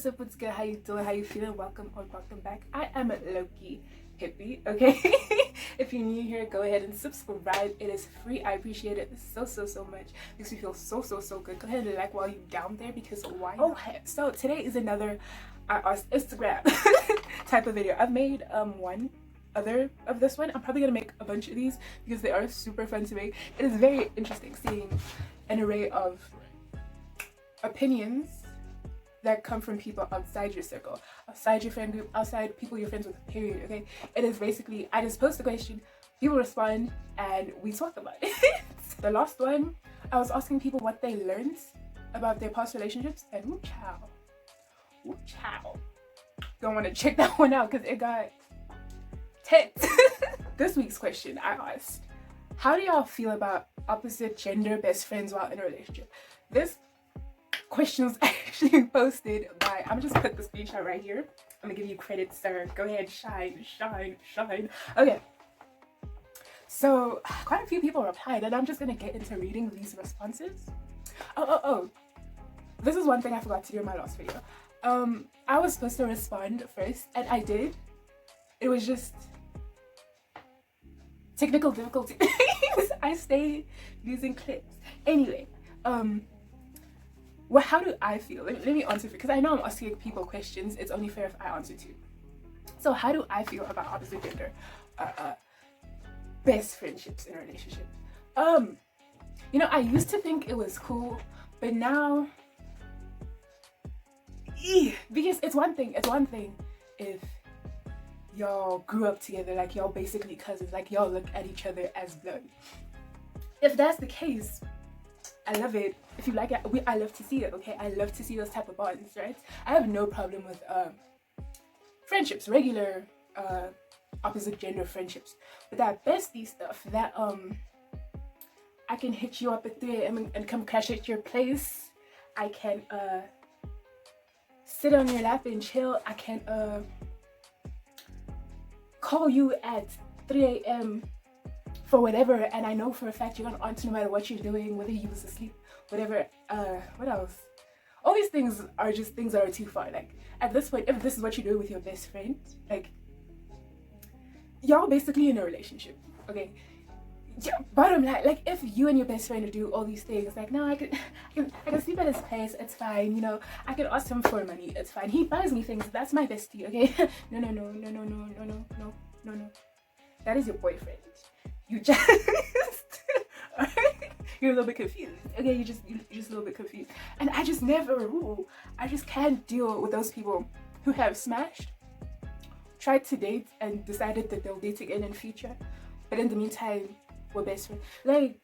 what's up, what's good, how you doing, how you feeling? Welcome or welcome back. I am Loki Hippie, okay? If you're new here, go ahead and subscribe. It is free. I appreciate it so much. Makes me feel so good. Go ahead and like while you're down there, because why not? Okay, so today is another Instagram type of video. I've made one other of this one. I'm probably gonna make a bunch of these because they are super fun to make. It is very interesting seeing an array of opinions that come from people outside your circle, outside your friend group, outside people you're friends with, period, okay? It is basically, I just post a question, people respond, and we talk about it. The last one, I was asking people what they learned about their past relationships, and ooh child. Don't want to check that one out because it got tense. This week's question I asked, how do y'all feel about opposite gender best friends while in a relationship? This question was actually posted by, I'm just put the screenshot right here. I'm gonna give you credit, sir. Go ahead, shine. Okay, so quite a few people replied, and I'm just gonna get into reading these responses. Oh, this is one thing I forgot to do in my last video. I was supposed to respond first, and I did. It was just technical difficulties. I stay using clips. Anyway, well, how do I feel? Let me answer, because I know I'm asking people questions. It's only fair if I answer too. So how do I feel about opposite gender best friendships in a relationship? You know, I used to think it was cool, but now, because it's one thing if y'all grew up together, like y'all basically cousins, like y'all look at each other as blood. If that's the case, I love it. If you like it, I love to see it, okay? I love to see those type of bonds, right? I have no problem with friendships, regular opposite gender friendships. But that bestie stuff, that I can hit you up at 3 a.m. and come crash at your place. I can sit on your lap and chill. I can call you at 3 a.m. for whatever, and I know for a fact you're gonna answer no matter what you're doing, whether you was asleep, whatever. What else? All these things are just things that are too far. Like, at this point, if this is what you're doing with your best friend, like, y'all basically in a relationship, okay? Yeah, bottom line, like, if you and your best friend do all these things, like, no, I can sleep at his place, it's fine, you know, I can ask him for money, it's fine, he buys me things, that's my bestie, okay? No. That is your boyfriend. You just you're a little bit confused, okay? You're just a little bit confused, and I just I just can't deal with those people who have smashed, tried to date, and decided that they'll date again in future, but in the meantime we're best friends. Like,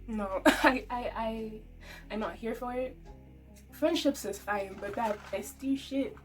no. I'm not here for it. Friendships is fine, but that bestie shit,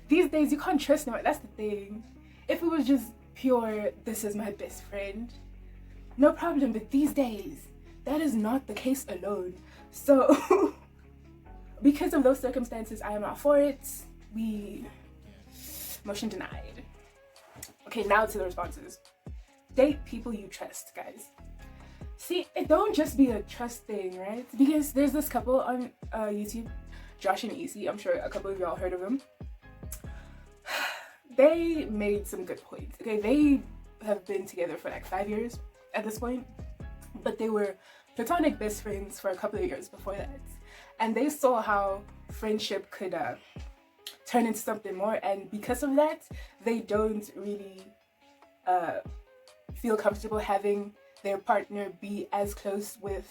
these days you can't trust no one. That's the thing. If it was just pure, this is my best friend, no problem, but these days that is not the case alone. So because of those circumstances, I am not for it. Motion denied. Okay, now to the responses. Date people you trust, guys. See, it don't just be a trust thing, right? Because there's this couple on YouTube, Josh and Easy. I'm sure a couple of y'all heard of them. They made some good points, okay? They have been together for like 5 years at this point, but they were platonic best friends for a couple of years before that. And they saw how friendship could turn into something more, and because of that, they don't really feel comfortable having their partner be as close with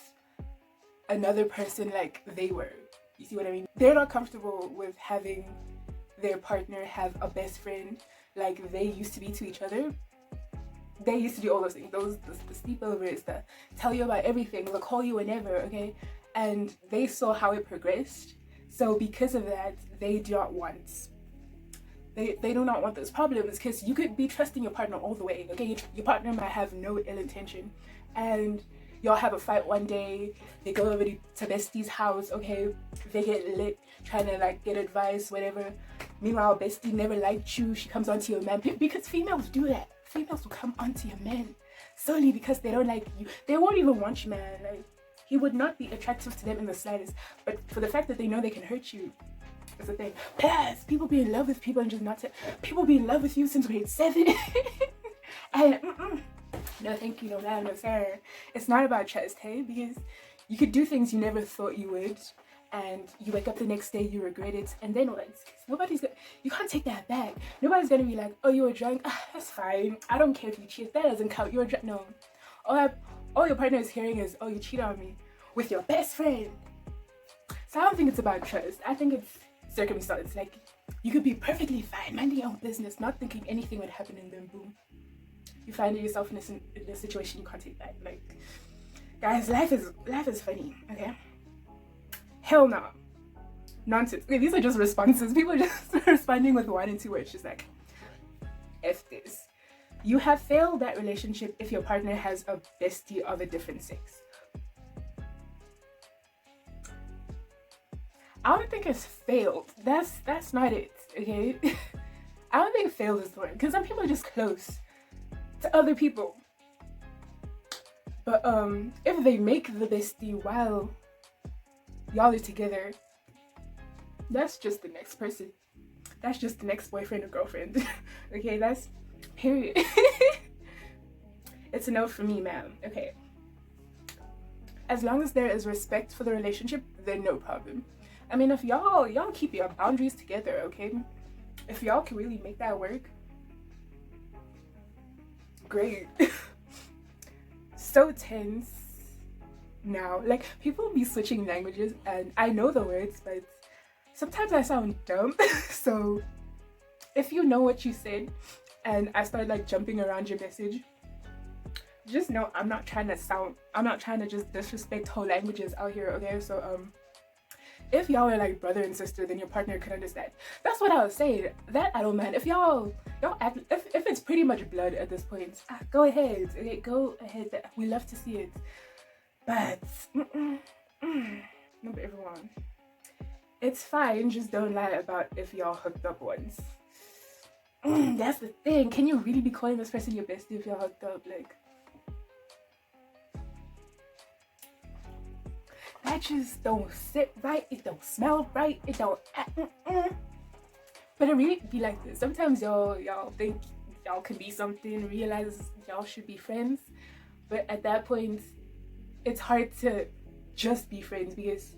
another person like they were. You see what I mean? They're not comfortable with having their partner have a best friend like they used to be to each other. They used to do all those things, the sleepovers, the tell you about everything, they'll call you whenever, okay? And they saw how it progressed. So because of that, they do not want those problems, because you could be trusting your partner all the way, okay? Your partner might have no ill intention, and y'all have a fight one day, they go over to bestie's house, okay? They get lit, trying to like get advice, whatever. Meanwhile, bestie never liked you, she comes onto your man, because females do that. Females will come onto your man solely because they don't like you. They won't even want you, man. Like, he would not be attractive to them in the slightest. But for the fact that they know they can hurt you, that's the thing. Plus, people be in love with people and just not people be in love with you since grade 7. And no thank you, no ma'am, no sir. It's not about trust, hey? Because you could do things you never thought you would, and you wake up the next day, you regret it, and then what? You can't take that back. Nobody's gonna be like, oh, you were drunk, that's fine, I don't care if you cheat, that doesn't count, you were drunk. No, all your partner is hearing is, oh, you cheated on me with your best friend. So I don't think it's about trust. I think it's circumstance. Like, you could be perfectly fine, minding your own business, not thinking anything would happen, and then boom, you find yourself in a situation you can't take back. Like, guys, life is funny, okay? Hell no. Nonsense. Okay, these are just responses. People are just responding with 1 and 2 words, just like, F this. You have failed that relationship if your partner has a bestie of a different sex. I don't think it's failed. That's not it, okay? I don't think failed is the word, because some people are just close to other people. But if they make the bestie while y'all are together, that's just the next person. That's just the next boyfriend or girlfriend. Okay, that's period. It's a no for me, ma'am. Okay. As long as there is respect for the relationship, then no problem. I mean, if y'all keep your boundaries together, okay? If y'all can really make that work, great. So tense now. Like, people be switching languages, and I know the words, but sometimes I sound dumb. So if you know what you said and I start like jumping around your message, just know I'm not trying to just disrespect whole languages out here, okay? So if y'all are like brother and sister, then your partner could understand. That's what I was saying. That I don't mind. If y'all act, if it's pretty much blood at this point, go ahead. Okay, go ahead. We love to see it. But not everyone. It's fine. Just don't lie about if y'all hooked up once. That's the thing. Can you really be calling this person your bestie if y'all hooked up? Like, that just don't sit right. It don't smell right. It don't. But it really be like this. Sometimes y'all think y'all can be something, realize y'all should be friends, but at that point, it's hard to just be friends, because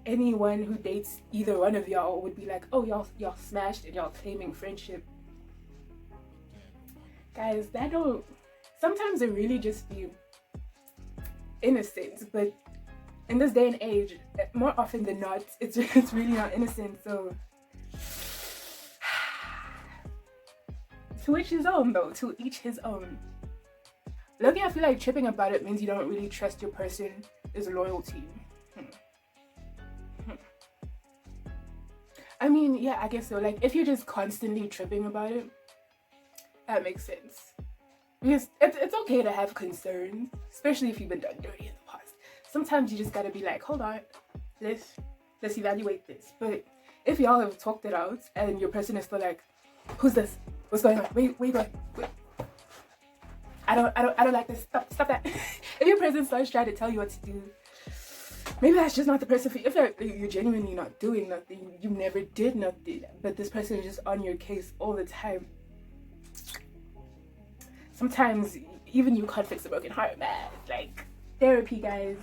anyone who dates either one of y'all would be like, oh, y'all smashed and y'all claiming friendship. Guys, that don't. Sometimes it really just be innocent, but in this day and age, more often than not, it's really not innocent. So to each his own, though. To each his own. Lucky, I feel like tripping about it means you don't really trust your person is loyalty. I mean, yeah, I guess so. Like, if you're just constantly tripping about it, that makes sense. Because it's okay to have concerns, especially if you've been done dirty in the past. Sometimes you just gotta be like, hold on, let's evaluate this. But if y'all have talked it out and your person is still like, who's this? What's going on? Where you going? Wait. I don't like this. Stop that. If your person starts trying to tell you what to do, maybe that's just not the person for you. If you're genuinely not doing nothing, you never did nothing, but this person is just on your case all the time. Sometimes even you can't fix a broken heart, man. Like, therapy, guys.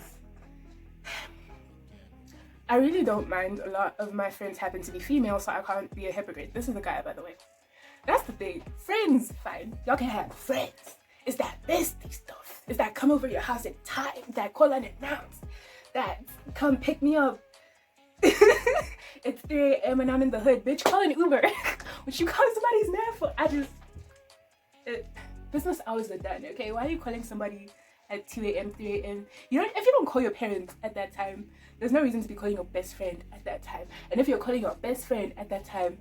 I really don't mind. A lot of my friends happen to be female, so I can't be a hypocrite. This is a guy, by the way. That's the thing. Friends, fine. Y'all can have friends. It's that bestie stuff. It's that come over your house at time, that call unannounced, that come pick me up. It's 3 a.m. and I'm in the hood. Bitch, call an Uber. What you calling somebody's man for? Business hours are done, okay? Why are you calling somebody at 2 a.m., 3 a.m.? If you don't call your parents at that time, there's no reason to be calling your best friend at that time. And if you're calling your best friend at that time,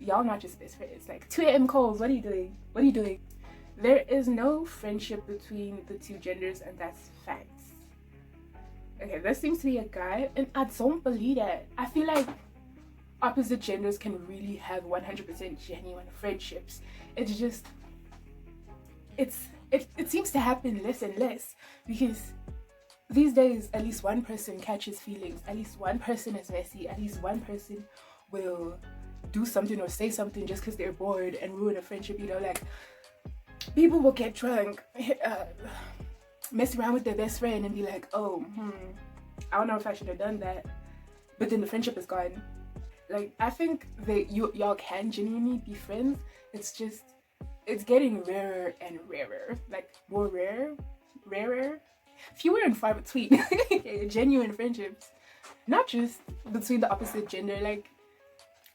y'all not just best friends. Like, 2 a.m. calls, what are you doing? What are you doing? There is no friendship between the two genders, and that's facts. Okay, there seems to be a guy, and I don't believe that. I feel like opposite genders can really have 100% genuine friendships. It's just, it seems to happen less and less, because these days, at least one person catches feelings, at least one person is messy, at least one person will do something or say something just because they're bored and ruin a friendship. You know, like people will get drunk, mess around with their best friend and be like, oh, I don't know if I should have done that, but then the friendship is gone. Like, I think that y'all can genuinely be friends. It's just, it's getting rarer and rarer, like more rarer, fewer and far between. Genuine friendships, not just between the opposite gender. Like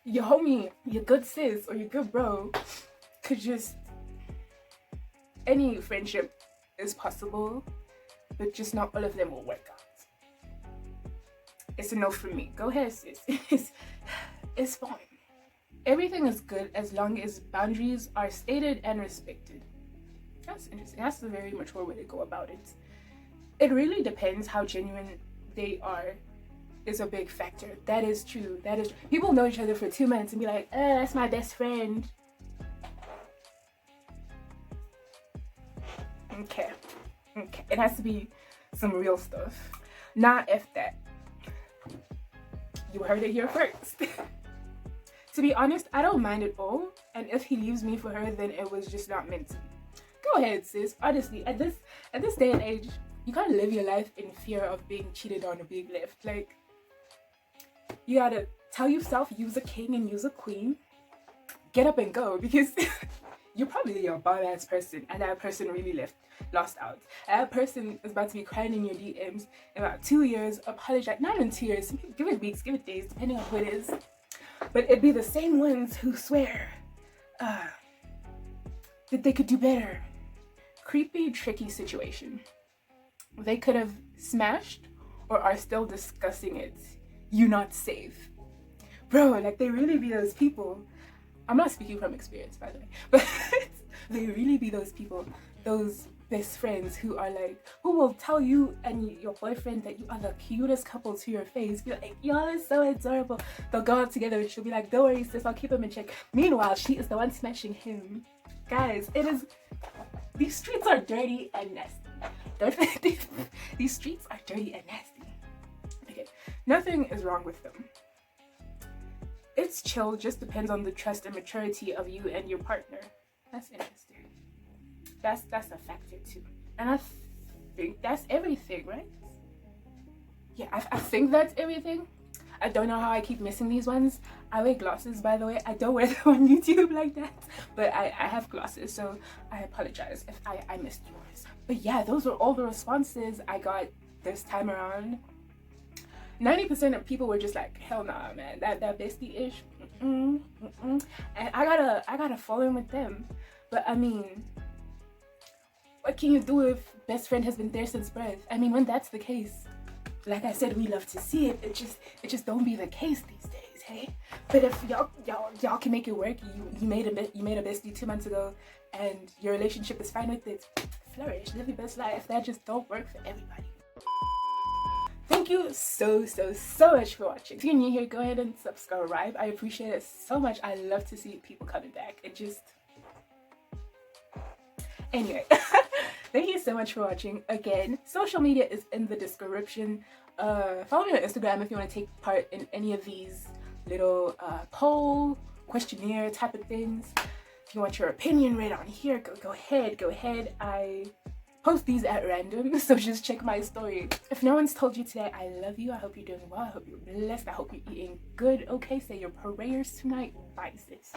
your homie, your good sis, or your good bro could just, any friendship is possible, but just not all of them will work out. It's a no for me. Go ahead, sis. It's fine. Everything is good as long as boundaries are stated and respected. That's interesting. That's a very mature way to go about it. It really depends how genuine they are, is a big factor. That is true. That is, people know each other for 2 months and be like, that's my best friend. Okay. It has to be some real stuff. Not if that. You heard it here first. To be honest, I don't mind at all. And if he leaves me for her, then it was just not meant to be. Go ahead, sis. Honestly, at this day and age, you can't live your life in fear of being cheated on or being left. Like, you gotta tell yourself you's a king and you's a queen. Get up and go, because you're probably a bomb-ass person and that person really lost out. That person is about to be crying in your DMs in about 2 years, apologize, not even 2 years, give it weeks, give it days, depending on who it is. But it'd be the same ones who swear that they could do better. Creepy, tricky situation. They could have smashed or are still discussing it. You not safe. Bro, like they really be those people. I'm not speaking from experience, by the way, but they really be those people, those best friends who are like, who will tell you and your boyfriend that you are the cutest couple to your face. Be like, y'all are so adorable. They'll go out together and she'll be like, don't worry sis, I'll keep him in check. Meanwhile, she is the one smashing him. Guys, these streets are dirty and nasty. These streets are dirty and nasty. Okay, nothing is wrong with them. It's chill, just depends on the trust and maturity of you and your partner. That's interesting. That's a factor too. And I think that's everything, right? Yeah, I think that's everything. I don't know how I keep missing these ones. I wear glasses, by the way. I don't wear them on YouTube like that. But I have glasses, so I apologize if I missed yours. But yeah, those were all the responses I got this time around. 90% of people were just like, hell nah, man, that bestie-ish, and I gotta fall in with them. But I mean, what can you do if best friend has been there since birth? I mean, when that's the case, like I said, we love to see it. It just don't be the case these days, hey? But if y'all can make it work, you made a bestie 2 months ago, and your relationship is fine with it, flourish, live your best life. That just don't work for everybody. Thank you so much for watching. If you're new here, go ahead and subscribe. I appreciate it so much. I love to see people coming back. It just... Anyway, thank you so much for watching. Again, social media is in the description. Follow me on Instagram if you want to take part in any of these little poll, questionnaire type of things. If you want your opinion read on here, go ahead. I post these at random, so just check my story. If no one's told you today, I love you. I hope you're doing well. I hope you're blessed. I hope you're eating good. Okay, say your prayers tonight. Bye, sis.